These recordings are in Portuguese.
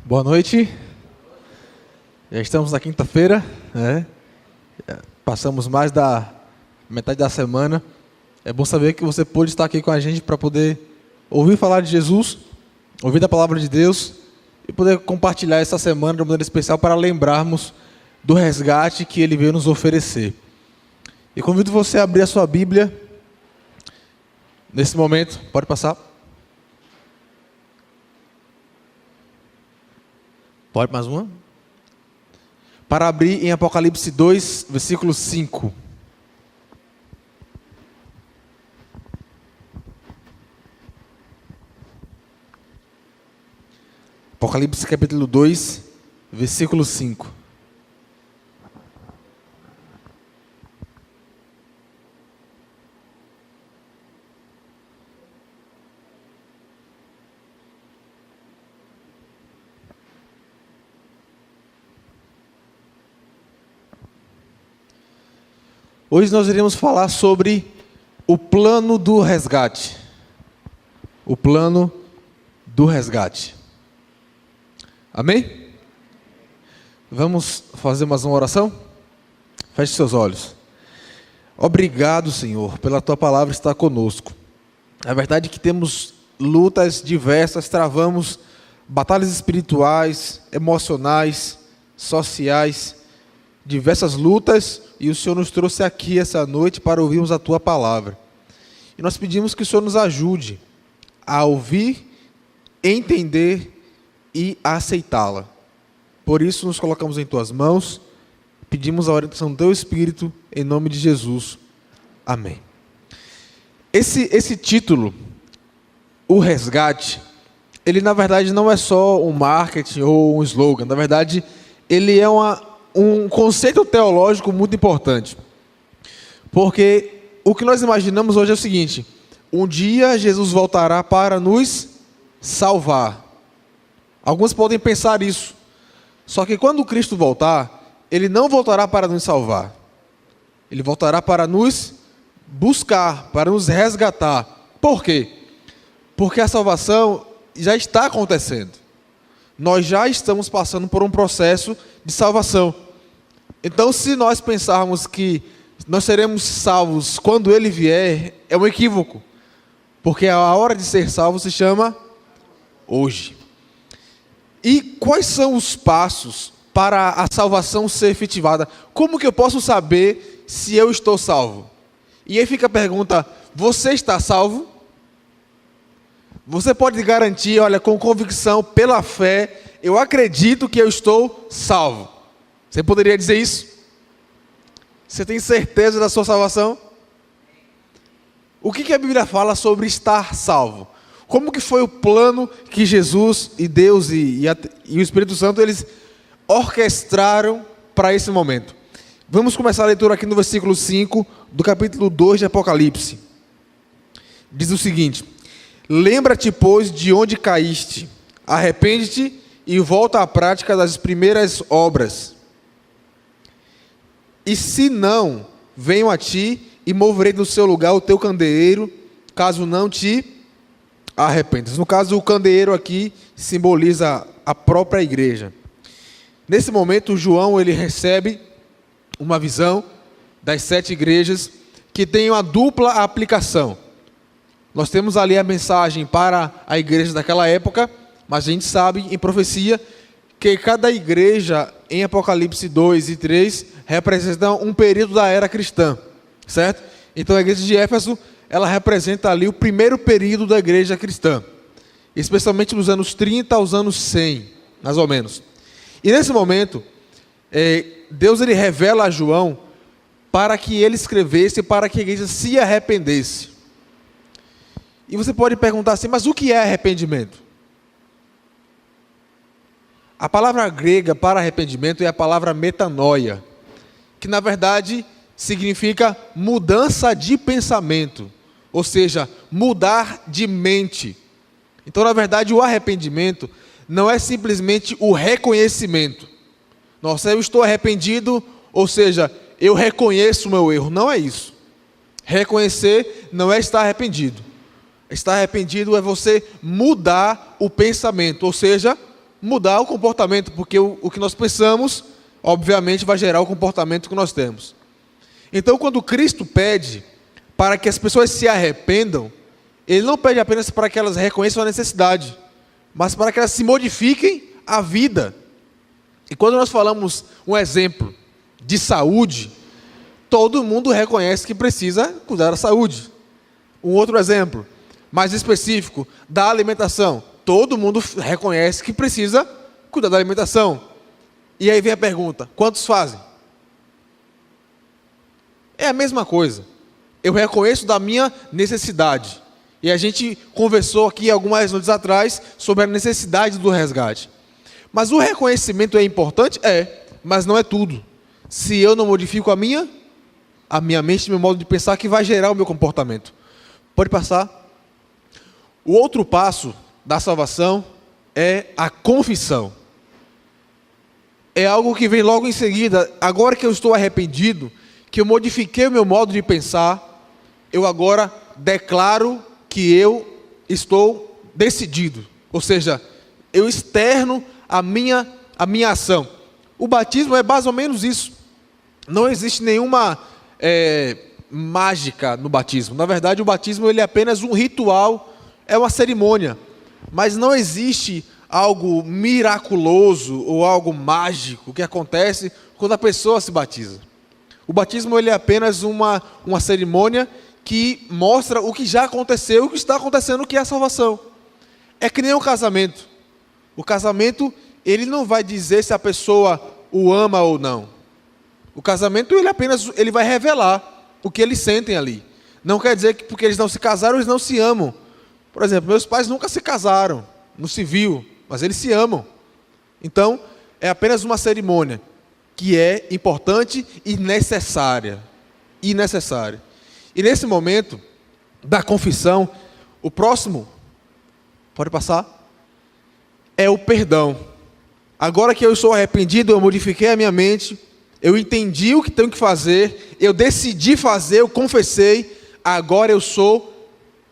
Boa noite. Já estamos na quinta-feira, né? Passamos mais da metade da semana. É bom saber que você pôde estar aqui com a gente para poder ouvir falar de Jesus, ouvir da palavra de Deus e poder compartilhar essa semana de uma maneira especial para lembrarmos do resgate que Ele veio nos oferecer. E convido você a abrir a sua Bíblia nesse momento. Pode passar. Pode mais uma? Para abrir em Apocalipse 2, versículo 5. Apocalipse capítulo 2, versículo 5. Hoje nós iremos falar sobre o plano do resgate. O plano do resgate. Amém? Vamos fazer mais uma oração? Feche seus olhos. Obrigado, Senhor, pela Tua palavra estar conosco. É verdade que temos lutas diversas, travamos batalhas espirituais, emocionais, sociais, diversas lutas, e o Senhor nos trouxe aqui essa noite para ouvirmos a Tua palavra. E nós pedimos que o Senhor nos ajude a ouvir, entender e a aceitá-la. Por isso nos colocamos em Tuas mãos, pedimos a orientação do Teu Espírito, em nome de Jesus. Amém. Esse título, o resgate, ele na verdade não é só um marketing ou um slogan, na verdade ele é um conceito teológico muito importante, porque o que nós imaginamos hoje é o seguinte: um dia Jesus voltará para nos salvar. Alguns podem pensar isso, só que quando Cristo voltar, Ele não voltará para nos salvar, Ele voltará para nos buscar, para nos resgatar. Por quê? Porque a salvação já está acontecendo, nós já estamos passando por um processo de salvação. Então, se nós pensarmos que nós seremos salvos quando Ele vier, é um equívoco, porque a hora de ser salvo se chama hoje. E quais são os passos para a salvação ser efetivada? Como que eu posso saber se eu estou salvo? E aí fica a pergunta: você está salvo? Você pode garantir, olha, com convicção, pela fé, eu acredito que eu estou salvo. Você poderia dizer isso? Você tem certeza da sua salvação? O que a Bíblia fala sobre estar salvo? Como que foi o plano que Jesus e Deus e o Espírito Santo eles orquestraram para esse momento? Vamos começar a leitura aqui no versículo 5 do capítulo 2 de Apocalipse. Diz o seguinte: lembra-te, pois, de onde caíste, arrepende-te e volta à prática das primeiras obras. E se não, venho a ti e moverei do seu lugar o teu candeeiro, caso não te arrependas. No caso, o candeeiro aqui simboliza a própria igreja. Nesse momento, João ele recebe uma visão das 7 igrejas que tem uma dupla aplicação. Nós temos ali a mensagem para a igreja daquela época, mas a gente sabe em profecia que cada igreja em Apocalipse 2 e 3 representa um período da era cristã, certo? Então a igreja de Éfeso, ela representa ali o primeiro período da igreja cristã, especialmente dos anos 30 aos anos 100, mais ou menos. E nesse momento, Deus ele revela a João para que ele escrevesse, para que a igreja se arrependesse. E você pode perguntar assim: mas o que é arrependimento? A palavra grega para arrependimento é a palavra metanoia, que na verdade significa mudança de pensamento, ou seja, mudar de mente. Então, na verdade, o arrependimento não é simplesmente o reconhecimento. Nossa, eu estou arrependido, ou seja, eu reconheço o meu erro. Não é isso. Reconhecer não é estar arrependido. Estar arrependido é você mudar o pensamento, ou seja, mudar o comportamento, porque o que nós pensamos, obviamente, vai gerar o comportamento que nós temos. Então, quando Cristo pede para que as pessoas se arrependam, Ele não pede apenas para que elas reconheçam a necessidade, mas para que elas se modifiquem a vida. E quando nós falamos um exemplo de saúde, todo mundo reconhece que precisa cuidar da saúde. Um outro exemplo, mais específico, da alimentação. Todo mundo reconhece que precisa cuidar da alimentação. E aí vem a pergunta, quantos fazem? É a mesma coisa. Eu reconheço da minha necessidade. E a gente conversou aqui algumas noites atrás sobre a necessidade do resgate. Mas o reconhecimento é importante? É, mas não é tudo. Se eu não modifico a minha mente, meu modo de pensar, que vai gerar o meu comportamento. Pode passar. O outro passo da salvação é a confissão. É algo que vem logo em seguida. Agora que eu estou arrependido, que eu modifiquei o meu modo de pensar, eu agora declaro que eu estou decidido. Ou seja, eu externo a minha ação. O batismo é mais ou menos isso. Não existe nenhuma mágica no batismo. Na verdade, o batismo ele é apenas um ritual, é uma cerimônia. Mas não existe algo miraculoso ou algo mágico que acontece quando a pessoa se batiza. O batismo ele é apenas uma cerimônia que mostra o que já aconteceu, o que está acontecendo, que é a salvação. É que nem um casamento. O casamento, ele não vai dizer se a pessoa o ama ou não. O casamento, ele vai revelar o que eles sentem ali. Não quer dizer que porque eles não se casaram, eles não se amam. Por exemplo, meus pais nunca se casaram, no civil, mas eles se amam. Então, é apenas uma cerimônia que é importante e necessária. E nesse momento da confissão, o próximo, pode passar, é o perdão. Agora que eu sou arrependido, eu modifiquei a minha mente, eu entendi o que tenho que fazer, eu decidi fazer, eu confessei, agora eu sou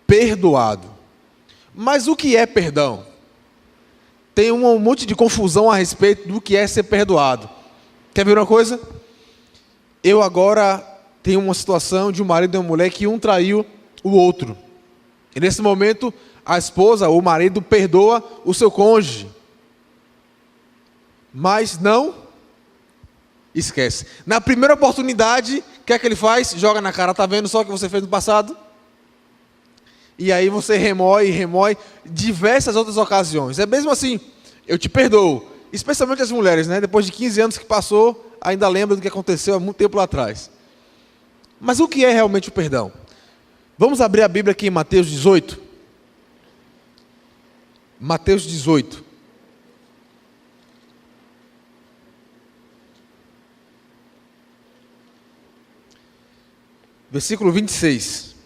perdoado. Mas o que é perdão? Tem um monte de confusão a respeito do que é ser perdoado. Quer ver uma coisa? Eu agora tenho uma situação de um marido e uma mulher que um traiu o outro. E nesse momento, a esposa ou o marido perdoa o seu cônjuge. Mas não esquece. Na primeira oportunidade, o que é que ele faz? Joga na cara, está vendo só o que você fez no passado? E aí você remói diversas outras ocasiões. É mesmo assim, eu te perdoo. Especialmente as mulheres, né? Depois de 15 anos que passou, ainda lembra do que aconteceu há muito tempo lá atrás. Mas o que é realmente o perdão? Vamos abrir a Bíblia aqui em Mateus 18. Mateus 18. Versículo 26.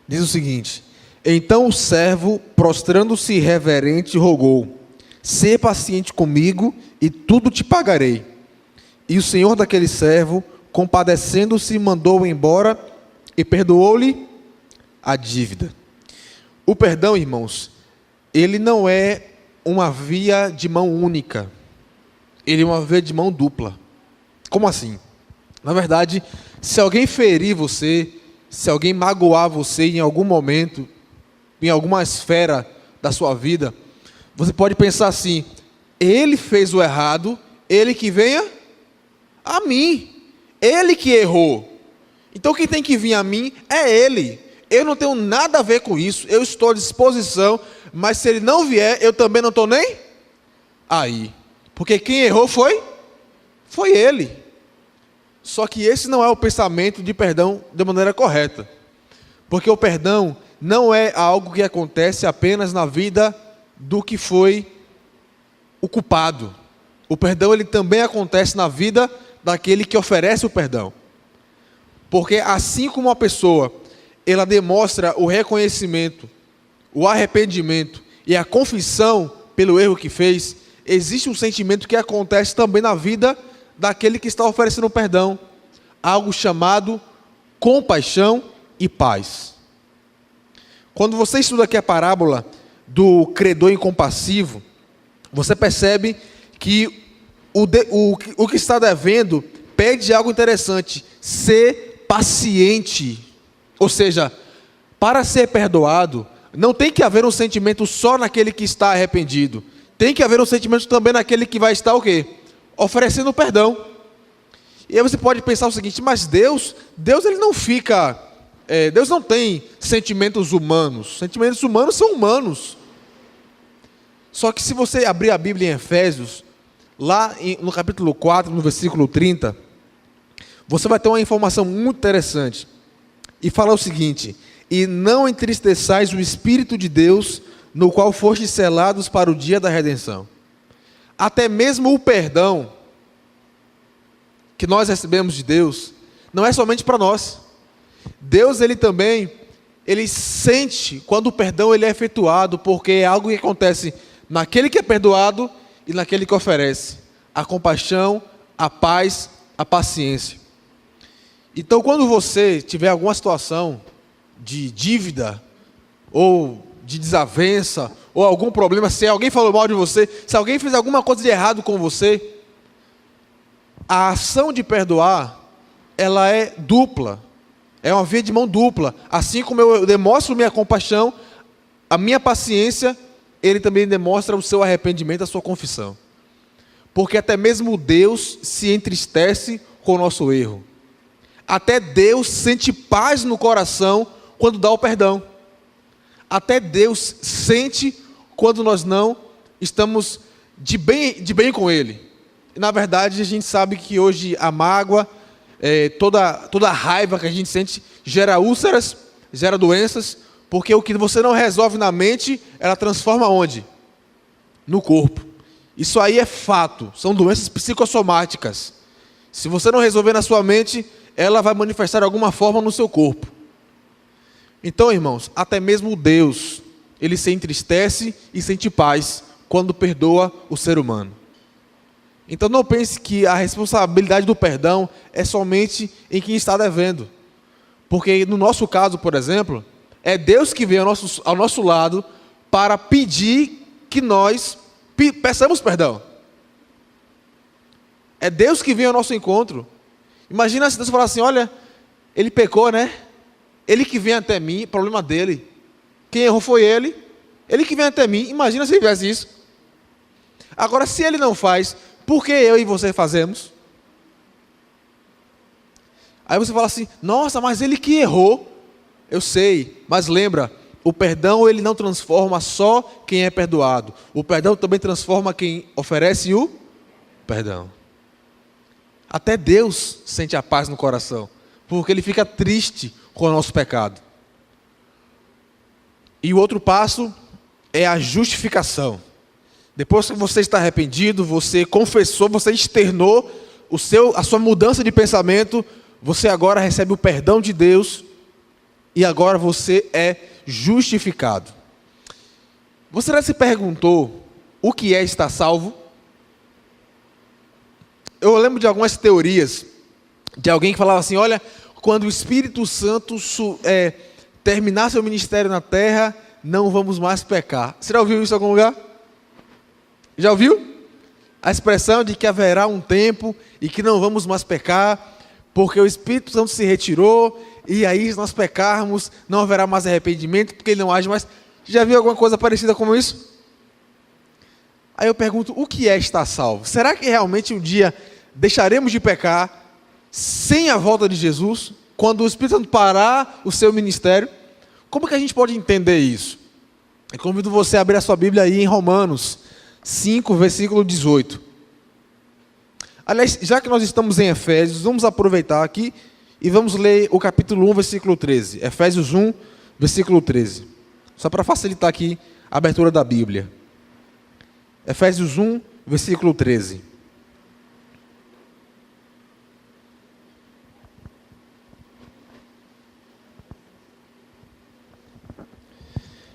Diz o seguinte: então o servo, prostrando-se reverente, rogou: sê paciente comigo e tudo te pagarei. E o senhor daquele servo, compadecendo-se, mandou-o embora e perdoou-lhe a dívida. O perdão, irmãos, ele não é uma via de mão única. Ele é uma via de mão dupla. Como assim? Na verdade, se alguém ferir você, se alguém magoar você em algum momento, em alguma esfera da sua vida, você pode pensar assim: ele fez o errado, ele que venha a mim, ele que errou. Então quem tem que vir a mim é ele. Eu não tenho nada a ver com isso, eu estou à disposição, mas se ele não vier, eu também não estou nem aí. Porque quem errou foi ele. Só que esse não é o pensamento de perdão de maneira correta. Porque o perdão não é algo que acontece apenas na vida do que foi o culpado. O perdão ele também acontece na vida daquele que oferece o perdão. Porque assim como uma pessoa, ela demonstra o reconhecimento, o arrependimento e a confissão pelo erro que fez, existe um sentimento que acontece também na vida daquele que está oferecendo perdão, algo chamado compaixão e paz. Quando você estuda aqui a parábola do credor incompassivo, você percebe que o que está devendo pede algo interessante: ser paciente. Ou seja, para ser perdoado, não tem que haver um sentimento só naquele que está arrependido. Tem que haver um sentimento também naquele que vai estar o quê? Oferecendo perdão. E aí você pode pensar o seguinte: mas Deus ele não fica... Deus não tem sentimentos humanos. Sentimentos humanos são humanos. Só que se você abrir a Bíblia em Efésios, lá no capítulo 4, no versículo 30, você vai ter uma informação muito interessante. E fala o seguinte: e não entristeçais o Espírito de Deus, no qual fostes selados para o dia da redenção. Até mesmo o perdão que nós recebemos de Deus, não é somente para nós. Deus, ele também, ele sente quando o perdão ele é efetuado, porque é algo que acontece naquele que é perdoado e naquele que oferece a compaixão, a paz, a paciência. Então, quando você tiver alguma situação de dívida, ou de desavença, ou algum problema, se alguém falou mal de você, se alguém fez alguma coisa de errado com você, a ação de perdoar, ela é dupla, é uma via de mão dupla. Assim como eu demonstro minha compaixão, a minha paciência, ele também demonstra o seu arrependimento, a sua confissão. Porque até mesmo Deus se entristece com o nosso erro. Até Deus sente paz no coração quando dá o perdão. Até Deus sente quando nós não estamos de bem com Ele. E, na verdade, a gente sabe que hoje a mágoa, toda a raiva que a gente sente, gera úlceras, gera doenças, porque o que você não resolve na mente, ela transforma onde? No corpo. Isso aí é fato, são doenças psicossomáticas. Se você não resolver na sua mente, ela vai manifestar de alguma forma no seu corpo. Então, irmãos, até mesmo Deus, ele se entristece e sente paz quando perdoa o ser humano. Então não pense que a responsabilidade do perdão é somente em quem está devendo. Porque no nosso caso, por exemplo, é Deus que vem ao nosso lado para pedir que nós peçamos perdão. É Deus que vem ao nosso encontro. Imagina se Deus falar assim: olha, ele pecou, né? Ele que vem até mim, problema dele. Quem errou foi ele. Ele que vem até mim. Imagina se ele fizesse isso. Agora, se ele não faz, por que eu e você fazemos? Aí você fala assim: nossa, mas ele que errou. Eu sei, mas lembra, o perdão ele não transforma só quem é perdoado. O perdão também transforma quem oferece o perdão. Até Deus sente a paz no coração, porque ele fica triste com o nosso pecado. E o outro passo é a justificação. Depois que você está arrependido, você confessou, você externou a sua mudança de pensamento, você agora recebe o perdão de Deus e agora você é justificado. Você já se perguntou o que é estar salvo? Eu lembro de algumas teorias de alguém que falava assim: olha, quando o Espírito Santo terminar seu ministério na terra, não vamos mais pecar. Você já ouviu isso em algum lugar? Já ouviu? A expressão de que haverá um tempo e que não vamos mais pecar, porque o Espírito Santo se retirou, e aí se nós pecarmos, não haverá mais arrependimento, porque ele não age mais. Já viu alguma coisa parecida com isso? Aí eu pergunto: o que é estar salvo? Será que realmente um dia deixaremos de pecar sem a volta de Jesus? Quando o Espírito Santo parar o seu ministério? Como que a gente pode entender isso? Eu convido você a abrir a sua Bíblia aí em Romanos 5, versículo 18. Aliás, já que nós estamos em Efésios, vamos aproveitar aqui e vamos ler o capítulo 1, versículo 13. Efésios 1, versículo 13. Só para facilitar aqui a abertura da Bíblia. Efésios 1, versículo 13.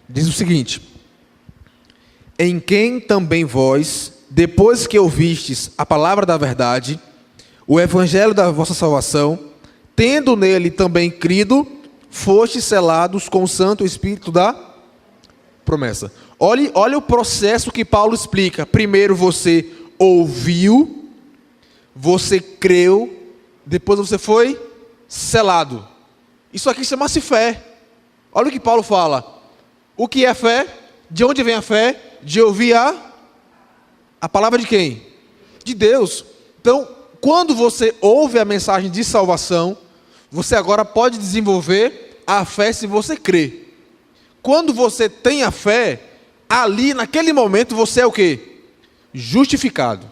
Diz o seguinte: em quem também vós, depois que ouvistes a palavra da verdade, o evangelho da vossa salvação, tendo nele também crido, fostes selados com o Santo Espírito da promessa. Olha o processo que Paulo explica. Primeiro você ouviu, você creu, depois você foi selado. Isso aqui chama-se fé. Olha o que Paulo fala. O que é fé? De onde vem a fé? De ouvir a palavra de quem? De Deus. Então, quando você ouve a mensagem de salvação, você agora pode desenvolver a fé se você crê. Quando você tem a fé, ali naquele momento você é o quê? Justificado.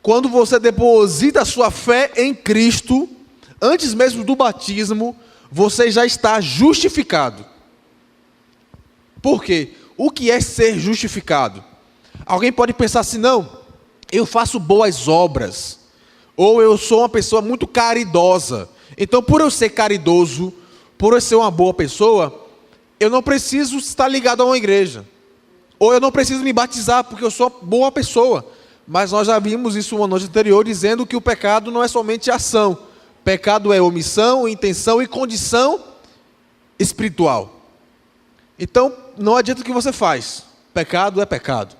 Quando você deposita a sua fé em Cristo, antes mesmo do batismo, você já está justificado. Por quê? O que é ser justificado? Alguém pode pensar assim, não, eu faço boas obras, ou eu sou uma pessoa muito caridosa, então por eu ser caridoso, por eu ser uma boa pessoa, eu não preciso estar ligado a uma igreja, ou eu não preciso me batizar, porque eu sou boa pessoa. Mas nós já vimos isso uma noite anterior, dizendo que o pecado não é somente ação, pecado é omissão, intenção e condição espiritual. Então, não adianta o que você faz, pecado é pecado.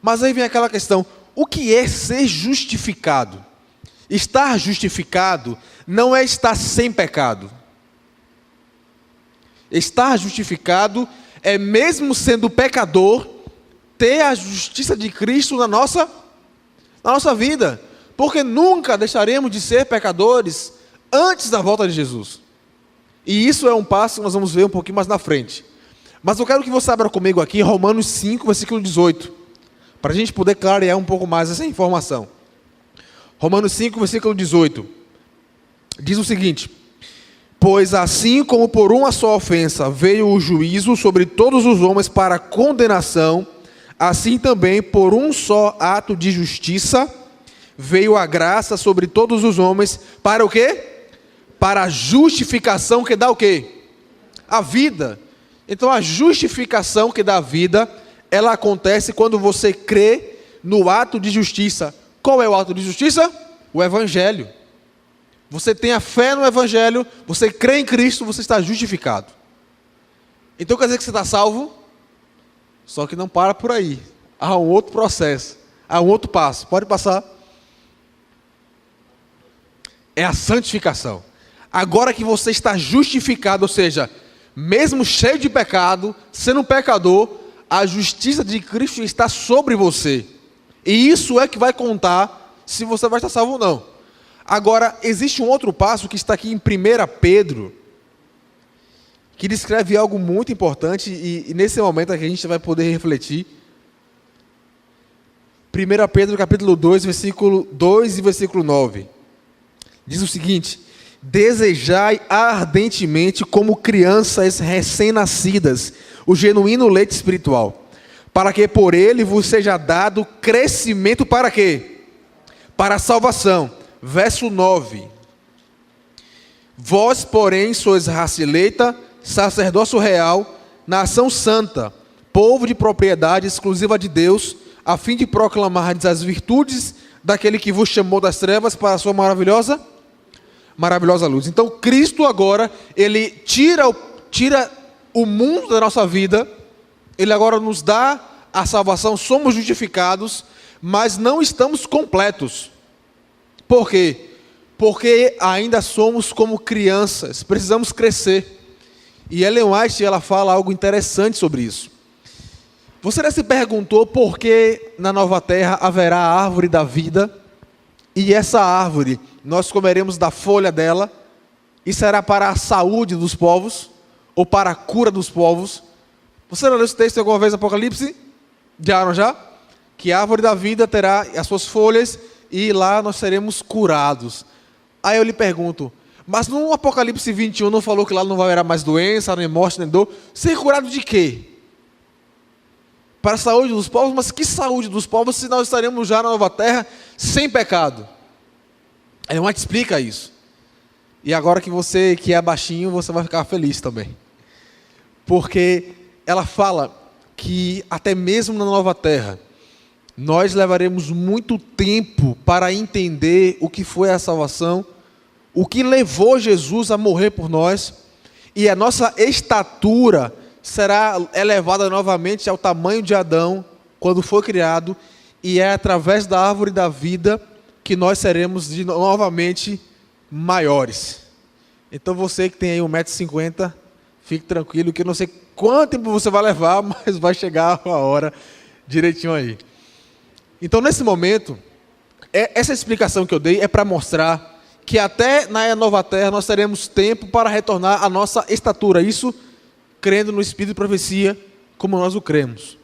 Mas aí vem aquela questão, o que é ser justificado? Estar justificado não é estar sem pecado. Estar justificado é, mesmo sendo pecador, ter a justiça de Cristo na nossa vida. Porque nunca deixaremos de ser pecadores antes da volta de Jesus. E isso é um passo que nós vamos ver um pouquinho mais na frente. Mas eu quero que você abra comigo aqui Romanos 5, versículo 18. Para a gente poder clarear um pouco mais essa informação. Romanos 5, versículo 18. Diz o seguinte: pois assim como por uma só ofensa veio o juízo sobre todos os homens para condenação, assim também por um só ato de justiça veio a graça sobre todos os homens para o quê? Para a justificação que dá o quê? A vida. Então a justificação que dá vida, ela acontece quando você crê no ato de justiça. Qual é o ato de justiça? O Evangelho. Você tem a fé no Evangelho, você crê em Cristo, você está justificado. Então quer dizer que você está salvo? Só que não para por aí. Há um outro processo, há um outro passo. Pode passar. É a santificação. Agora que você está justificado, ou seja, mesmo cheio de pecado, sendo um pecador, a justiça de Cristo está sobre você. E isso é que vai contar se você vai estar salvo ou não. Agora, existe um outro passo que está aqui em 1 Pedro, que descreve algo muito importante, e nesse momento aqui a gente vai poder refletir. 1 Pedro capítulo 2, versículo 2 e versículo 9. Diz o seguinte: desejai ardentemente como crianças recém-nascidas o genuíno leite espiritual, para que por ele vos seja dado crescimento para quê? Para a salvação. Verso 9. Vós, porém, sois raça eleita, sacerdócio real, nação santa, povo de propriedade exclusiva de Deus, a fim de proclamardes as virtudes daquele que vos chamou das trevas para a sua maravilhosa luz. Então Cristo agora, ele tira o mundo da nossa vida, ele agora nos dá a salvação, somos justificados, mas não estamos completos. Por quê? Porque ainda somos como crianças, precisamos crescer. E Ellen White, ela fala algo interessante sobre isso. Você já se perguntou por que na nova terra haverá a árvore da vida, e essa árvore, nós comeremos da folha dela, e será para a saúde dos povos, ou para a cura dos povos? Você já leu esse texto alguma vez, Apocalipse? Já? Que a árvore da vida terá as suas folhas, e lá nós seremos curados. Aí eu lhe pergunto, mas no Apocalipse 21 não falou que lá não haverá mais doença, nem morte, nem dor? Ser curado de quê? Para a saúde dos povos? Mas que saúde dos povos se nós estaremos já na nova terra sem pecado? Ela não te explica isso. E agora que você que é baixinho, você vai ficar feliz também. Porque ela fala que até mesmo na nova terra, nós levaremos muito tempo para entender o que foi a salvação, o que levou Jesus a morrer por nós, e a nossa estatura será elevada novamente ao tamanho de Adão, quando foi criado, e é através da árvore da vida que nós seremos novamente maiores. Então você que tem aí 1,50 m, fique tranquilo, que eu não sei quanto tempo você vai levar, mas vai chegar a hora direitinho aí. Então nesse momento, essa explicação que eu dei é para mostrar que até na nova terra nós teremos tempo para retornar à nossa estatura, isso crendo no Espírito de profecia, como nós o cremos.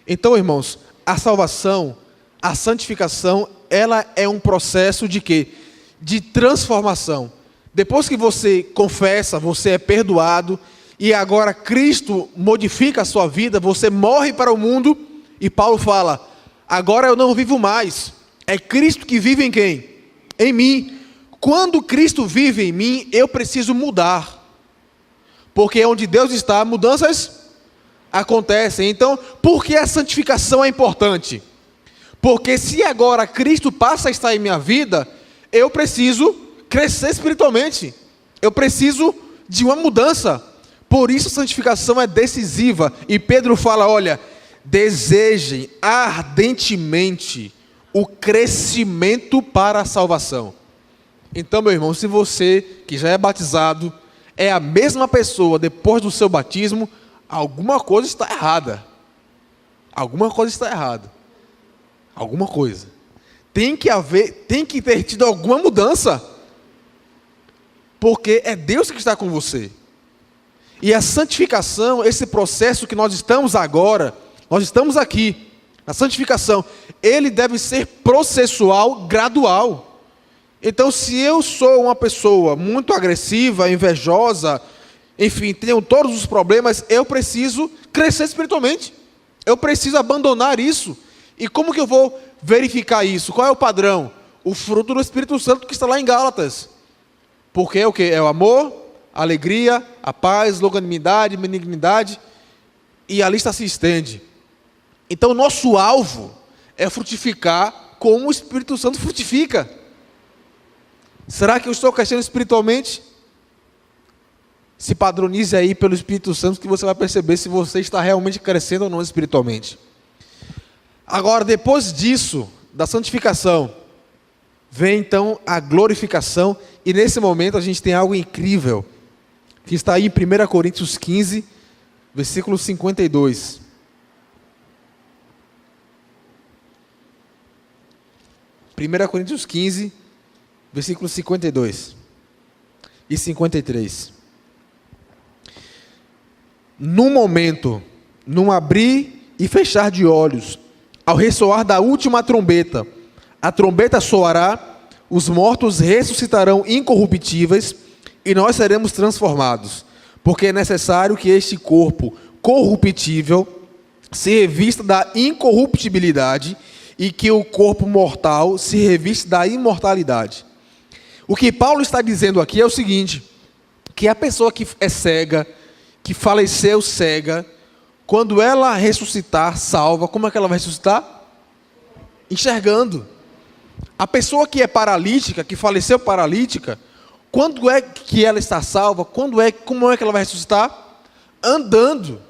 Então, irmãos, a salvação, a santificação, ela é um processo de quê? De transformação. Depois que você confessa, você é perdoado, e agora Cristo modifica a sua vida, você morre para o mundo, e Paulo fala, agora eu não vivo mais, é Cristo que vive em quem? Em mim. Quando Cristo vive em mim, eu preciso mudar. Porque onde Deus está, mudanças acontecem. Então, por que a santificação é importante? Porque se agora Cristo passa a estar em minha vida, eu preciso crescer espiritualmente. Eu preciso de uma mudança. Por isso a santificação é decisiva. E Pedro fala, olha, desejem ardentemente o crescimento para a salvação. Então, meu irmão, se você que já é batizado, é a mesma pessoa depois do seu batismo, alguma coisa está errada. Alguma coisa está errada. Alguma coisa. Tem que ter tido alguma mudança. Porque é Deus que está com você. E a santificação, esse processo que nós estamos agora, nós estamos aqui, a santificação, ele deve ser processual, gradual. Então, se eu sou uma pessoa muito agressiva, invejosa, enfim, tenho todos os problemas, eu preciso crescer espiritualmente. Eu preciso abandonar isso. E como que eu vou verificar isso? Qual é o padrão? O fruto do Espírito Santo que está lá em Gálatas. Porque é o quê? É o amor, a alegria, a paz, longanimidade, benignidade, e a lista se estende. Então, o nosso alvo é frutificar como o Espírito Santo frutifica. Será que eu estou crescendo espiritualmente? Se padronize aí pelo Espírito Santo, que você vai perceber se você está realmente crescendo ou não espiritualmente. Agora, depois disso, da santificação, vem então a glorificação, e nesse momento a gente tem algo incrível, que está aí em 1 Coríntios 15, versículo 52. 1 Coríntios 15, versículos 52 e 53. Num momento, num abrir e fechar de olhos, ao ressoar da última trombeta, a trombeta soará, os mortos ressuscitarão incorruptíveis e nós seremos transformados, porque é necessário que este corpo corruptível se revista da incorruptibilidade e que o corpo mortal se revista da imortalidade. O que Paulo está dizendo aqui é o seguinte, que a pessoa que é cega, que faleceu cega, quando ela ressuscitar salva, como é que ela vai ressuscitar? Enxergando. A pessoa que é paralítica, que faleceu paralítica, quando é que ela está salva? Como é que ela vai ressuscitar? Andando.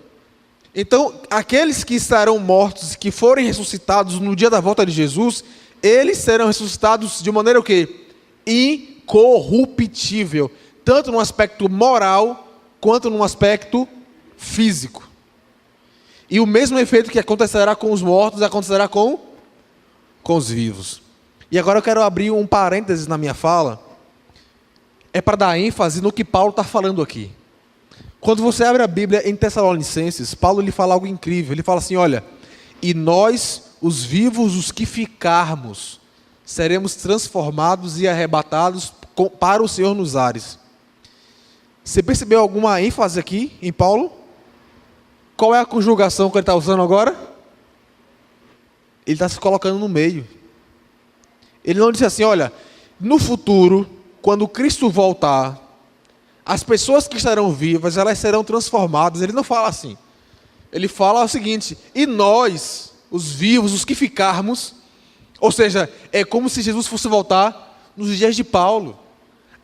Então, aqueles que estarão mortos, que forem ressuscitados no dia da volta de Jesus, eles serão ressuscitados de maneira o quê? Incorruptível, tanto no aspecto moral, quanto no aspecto físico. E o mesmo efeito que acontecerá com os mortos, acontecerá com os vivos. E agora eu quero abrir um parênteses na minha fala, é para dar ênfase no que Paulo está falando aqui. Quando você abre a Bíblia em Tessalonicenses, Paulo lhe fala algo incrível, ele fala assim, olha, e nós, os vivos, os que ficarmos, seremos transformados e arrebatados para o Senhor nos ares. Você percebeu alguma ênfase aqui em Paulo? Qual é a conjugação que ele está usando agora? Ele está se colocando no meio. Ele não disse assim, olha, no futuro, quando Cristo voltar, as pessoas que estarão vivas, elas serão transformadas. Ele não fala assim. Ele fala o seguinte, e nós, os vivos, os que ficarmos. Ou seja, é como se Jesus fosse voltar nos dias de Paulo.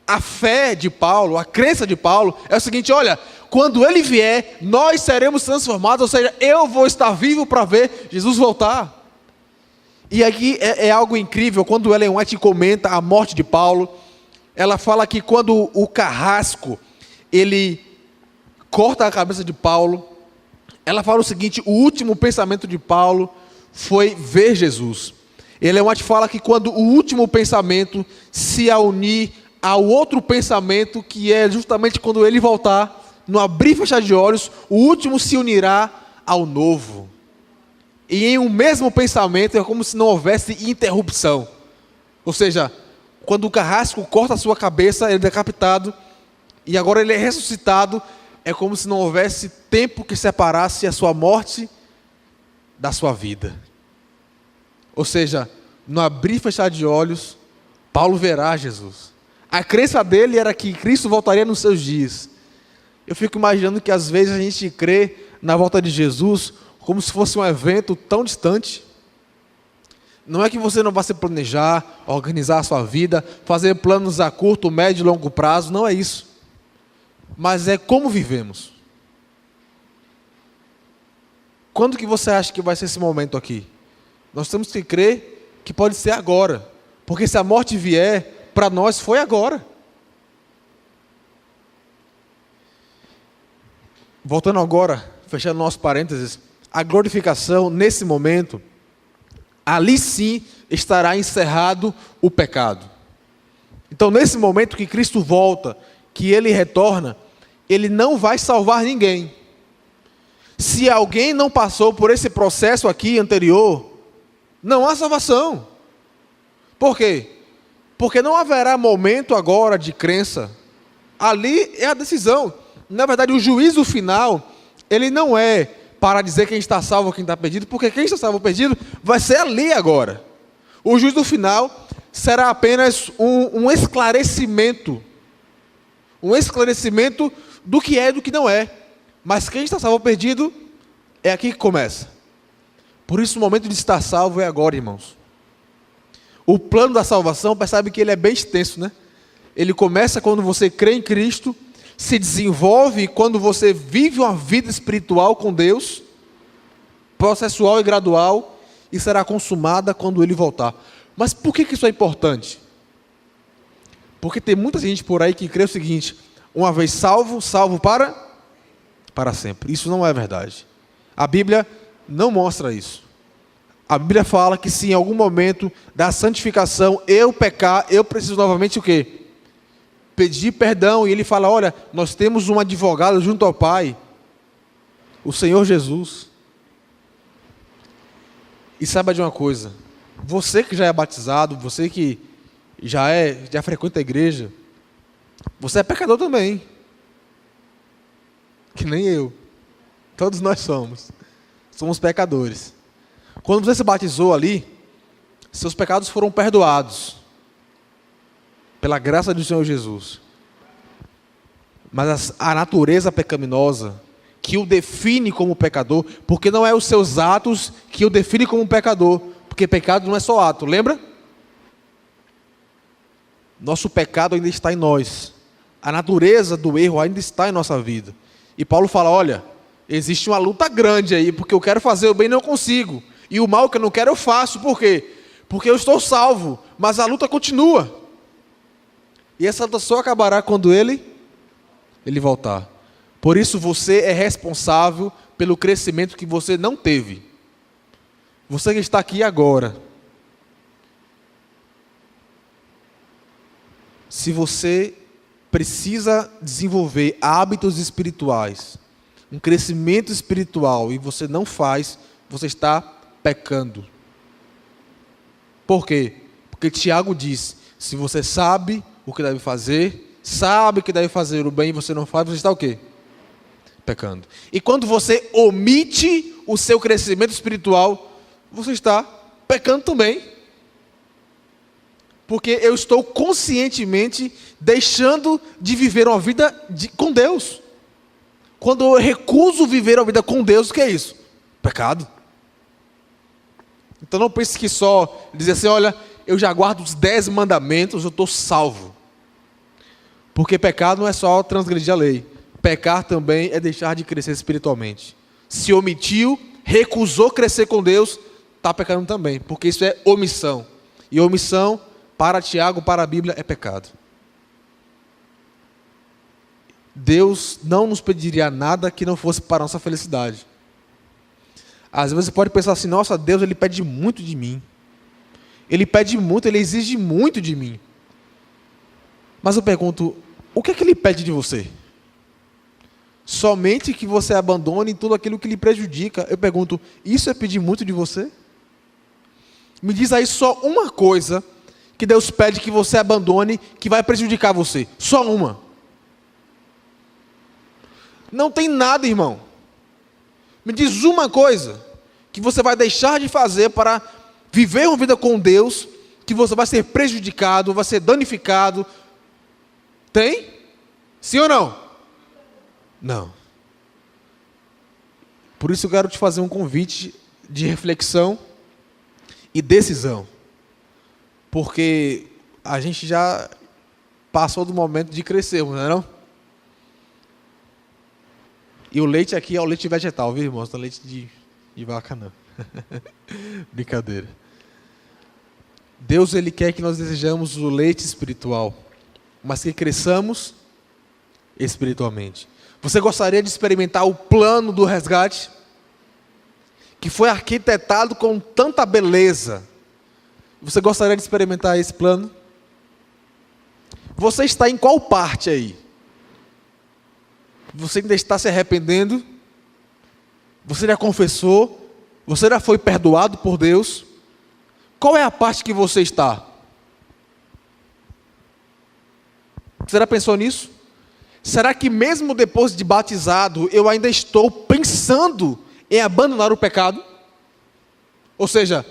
A fé de Paulo, a crença de Paulo é o seguinte: olha, quando ele vier, nós seremos transformados, ou seja, eu vou estar vivo para ver Jesus voltar. E aqui é algo incrível, quando Ellen White comenta a morte de Paulo, ela fala que quando o carrasco, ele corta a cabeça de Paulo, ela fala o seguinte: o último pensamento de Paulo foi ver Jesus. Ellen White fala que quando o último pensamento se unir ao outro pensamento, que é justamente quando ele voltar, no abrir e fechar de olhos, o último se unirá ao novo. E em um mesmo pensamento é como se não houvesse interrupção. Ou seja, quando o carrasco corta a sua cabeça, ele é decapitado, e agora ele é ressuscitado, é como se não houvesse tempo que separasse a sua morte da sua vida. Ou seja, no abrir e fechar de olhos, Paulo verá Jesus. A crença dele era que Cristo voltaria nos seus dias. Eu fico imaginando que às vezes a gente crê na volta de Jesus como se fosse um evento tão distante. Não é que você não vá se planejar, organizar a sua vida, fazer planos a curto, médio e longo prazo, não é isso. Mas é como vivemos. Quando que você acha que vai ser esse momento aqui? Nós temos que crer que pode ser agora. Porque se a morte vier, para nós foi agora. Voltando agora, fechando nosso parênteses, a glorificação nesse momento, ali sim estará encerrado o pecado. Então nesse momento que Cristo volta, que Ele retorna, Ele não vai salvar ninguém. Se alguém não passou por esse processo aqui anterior, não há salvação. Por quê? Porque não haverá momento agora de crença. Ali é a decisão. Na verdade, o juízo final, ele não é para dizer quem está salvo ou quem está perdido, porque quem está salvo ou perdido vai ser ali agora. O juízo final será apenas um esclarecimento. Um esclarecimento do que é e do que não é. Mas quem está salvo ou perdido, é aqui que começa. Por isso o momento de estar salvo é agora, irmãos. O plano da salvação, percebe que ele é bem extenso, né? Ele começa quando você crê em Cristo, se desenvolve quando você vive uma vida espiritual com Deus, processual e gradual, e será consumada quando Ele voltar. Mas por que isso é importante? Porque tem muita gente por aí que crê o seguinte: uma vez salvo, salvo para sempre. Isso não é verdade. A Bíblia não mostra isso. A Bíblia fala que se em algum momento da santificação eu pecar, eu preciso novamente o quê? Pedir perdão. E ele fala: olha, nós temos um advogado junto ao Pai, o Senhor Jesus. E saiba de uma coisa: você que já é batizado, você que já frequenta a igreja, você é pecador também. Que nem eu. Todos nós somos pecadores. Quando você se batizou ali, seus pecados foram perdoados pela graça do Senhor Jesus. Mas a natureza pecaminosa que o define como pecador, porque não é os seus atos que o define como pecador, porque pecado não é só ato, lembra? Nosso pecado ainda está em nós. A natureza do erro ainda está em nossa vida. E Paulo fala: olha, existe uma luta grande aí, porque eu quero fazer o bem e não consigo. E o mal que eu não quero eu faço. Por quê? Porque eu estou salvo, mas a luta continua. E essa luta só acabará quando ele voltar. Por isso você é responsável pelo crescimento que você não teve. Você que está aqui agora. Se você precisa desenvolver hábitos espirituais, um crescimento espiritual, e você não faz, você está pecando. Por quê? Porque Tiago diz: se você sabe o que deve fazer, sabe que deve fazer o bem e você não faz, você está o quê? Pecando. E quando você omite o seu crescimento espiritual, você está pecando também. Porque eu estou conscientemente deixando de viver uma vida com Deus. Quando eu recuso viver uma vida com Deus, o que é isso? Pecado. Então não pense que só dizer assim, olha, eu já guardo os 10 mandamentos, eu estou salvo. Porque pecado não é só transgredir a lei. Pecar também é deixar de crescer espiritualmente. Se omitiu, recusou crescer com Deus, está pecando também. Porque isso é omissão. E omissão, para Tiago, para a Bíblia, é pecado. Deus não nos pediria nada que não fosse para a nossa felicidade. Às vezes você pode pensar assim, nossa, Deus ele pede muito de mim. Ele pede muito, ele exige muito de mim. Mas eu pergunto, o que é que ele pede de você? Somente que você abandone tudo aquilo que lhe prejudica. Eu pergunto, isso é pedir muito de você? Me diz aí só uma coisa que Deus pede que você abandone, que vai prejudicar você. Só uma. Não tem nada, irmão. Me diz uma coisa que você vai deixar de fazer para viver uma vida com Deus, que você vai ser prejudicado, vai ser danificado. Tem? Sim ou não? Não. Por isso eu quero te fazer um convite de reflexão e decisão. Porque a gente já passou do momento de crescermos, não é não? E o leite aqui é o leite vegetal, viu, irmãos? Não é leite de vaca, não. Brincadeira. Deus, Ele quer que nós desejamos o leite espiritual, mas que cresçamos espiritualmente. Você gostaria de experimentar o plano do resgate? Que foi arquitetado com tanta beleza. Você gostaria de experimentar esse plano? Você está em qual parte aí? Você ainda está se arrependendo? Você já confessou? Você já foi perdoado por Deus? Qual é a parte que você está? Você já pensou nisso? Será que mesmo depois de batizado, eu ainda estou pensando em abandonar o pecado? Ou seja,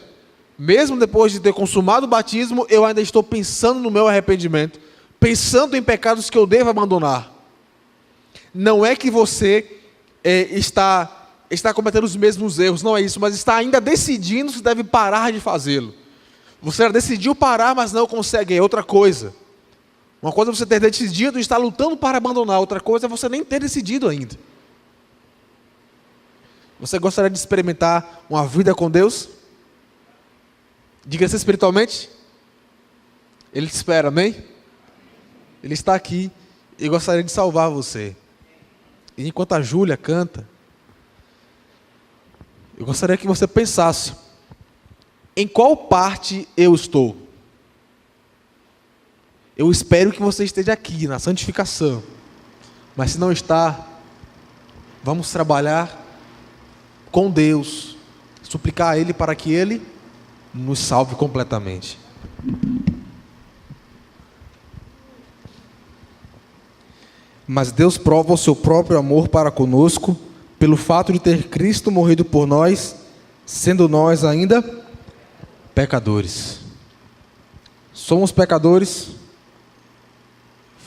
mesmo depois de ter consumado o batismo, eu ainda estou pensando no meu arrependimento, pensando em pecados que eu devo abandonar. Não é que você está cometendo os mesmos erros, não é isso, mas está ainda decidindo se deve parar de fazê-lo. Você já decidiu parar, mas não consegue, é outra coisa. Uma coisa é você ter decidido e estar lutando para abandonar, outra coisa é você nem ter decidido ainda. Você gostaria de experimentar uma vida com Deus? De crescer espiritualmente? Ele te espera, amém? Ele está aqui e gostaria de salvar você. E enquanto a Júlia canta, eu gostaria que você pensasse, em qual parte eu estou? Eu espero que você esteja aqui, na santificação. Mas se não está, vamos trabalhar com Deus, suplicar a Ele para que Ele nos salve completamente. Mas Deus prova o seu próprio amor para conosco, pelo fato de ter Cristo morrido por nós, sendo nós ainda pecadores. Somos pecadores,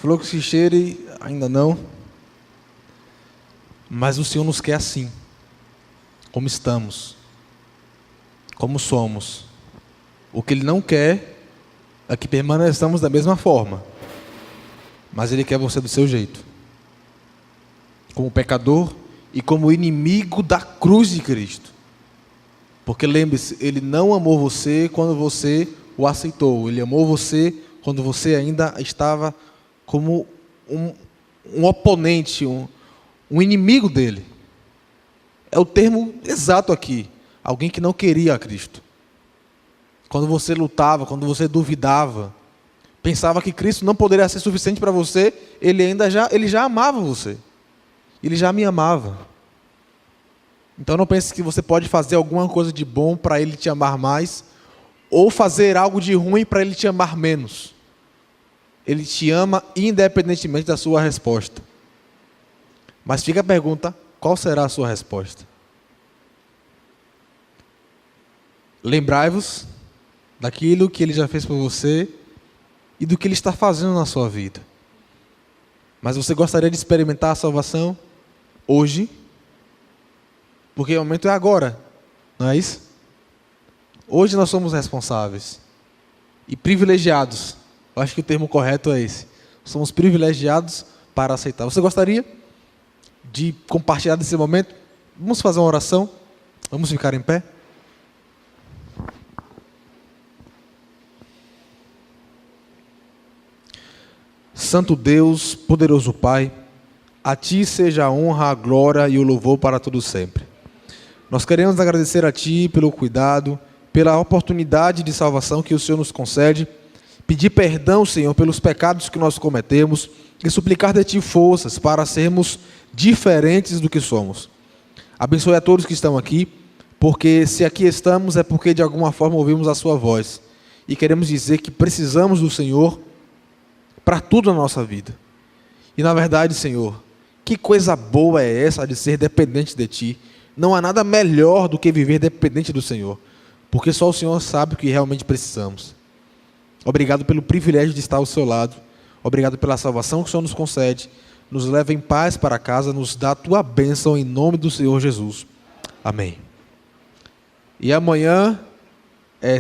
flor que se cheire, ainda não, mas o Senhor nos quer assim, como estamos, como somos. O que Ele não quer é que permaneçamos da mesma forma, mas Ele quer você do seu jeito, como pecador e como inimigo da cruz de Cristo. Porque lembre-se, Ele não amou você quando você o aceitou. Ele amou você quando você ainda estava como um oponente, um inimigo dele. É o termo exato aqui. Alguém que não queria a Cristo. Quando você lutava, quando você duvidava, pensava que Cristo não poderia ser suficiente para você, ele já amava você. Ele já me amava. Então não pense que você pode fazer alguma coisa de bom para Ele te amar mais, ou fazer algo de ruim para Ele te amar menos. Ele te ama independentemente da sua resposta. Mas fica a pergunta, qual será a sua resposta? Lembrai-vos daquilo que Ele já fez por você e do que Ele está fazendo na sua vida. Mas você gostaria de experimentar a salvação hoje? Porque o momento é agora, não é isso? Hoje nós somos responsáveis e privilegiados. Eu acho que o termo correto é esse. Somos privilegiados para aceitar. Você gostaria de compartilhar desse momento? Vamos fazer uma oração? Vamos ficar em pé? Santo Deus, poderoso Pai, a Ti seja a honra, a glória e o louvor para todo sempre. Nós queremos agradecer a Ti pelo cuidado, pela oportunidade de salvação que o Senhor nos concede, pedir perdão, Senhor, pelos pecados que nós cometemos e suplicar de Ti forças para sermos diferentes do que somos. Abençoe a todos que estão aqui, porque se aqui estamos é porque de alguma forma ouvimos a Sua voz e queremos dizer que precisamos do Senhor para tudo na nossa vida. E na verdade, Senhor, que coisa boa é essa de ser dependente de Ti. Não há nada melhor do que viver dependente do Senhor, porque só o Senhor sabe o que realmente precisamos. Obrigado pelo privilégio de estar ao seu lado. Obrigado pela salvação que o Senhor nos concede. Nos leva em paz para casa, nos dá a Tua bênção em nome do Senhor Jesus. Amém. E amanhã,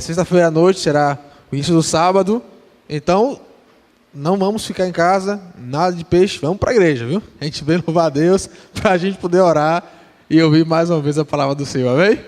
sexta-feira à noite, será o início do sábado. Então, não vamos ficar em casa, nada de peixe, vamos para a igreja, viu? A gente vem louvar a Deus para a gente poder orar e ouvir mais uma vez a palavra do Senhor, amém?